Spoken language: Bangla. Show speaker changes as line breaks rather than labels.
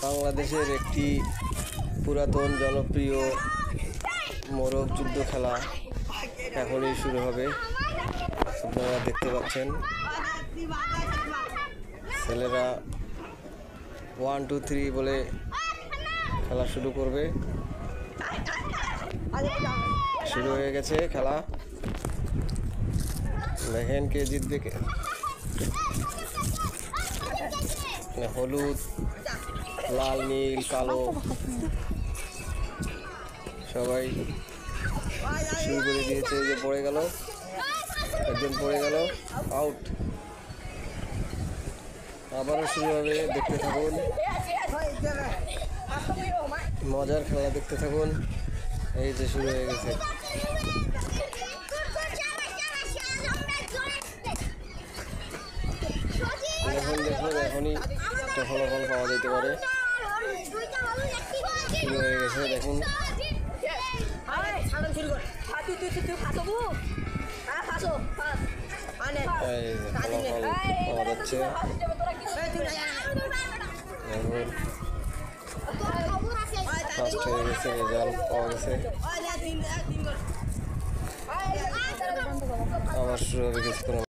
বাংলাদেশের একটি পুরাতন জনপ্রিয় মোরগ যুদ্ধ খেলা এখনই শুরু হবে। আপনারা দেখতে পাচ্ছেন ছেলেরা 1 2 3 বলে খেলা শুরু করবে। শুরু হয়ে গেছে খেলা। দেখেন কে জিতবে। হলুদ, লাল, নীল, কালো সবাই শুরু করে দিয়েছে। যে পড়ে গেল, একজন পড়ে গেল, আউট। আবারও শুরু হবে, দেখতে থাকুন। মজার খেলা দেখতে থাকুন। এই যে শুরু হয়ে গেছে। দেখুন এখনই একটা ফলাফল পাওয়া যেতে পারে। শুরু হয়ে গেছে, দেখুন। ফলাফল পাওয়া যাচ্ছে। ফার্স্ট হয়ে গেছে, রেজাল্ট পাওয়া গেছে। আবার শুরু হবে কিছুক্ষণ।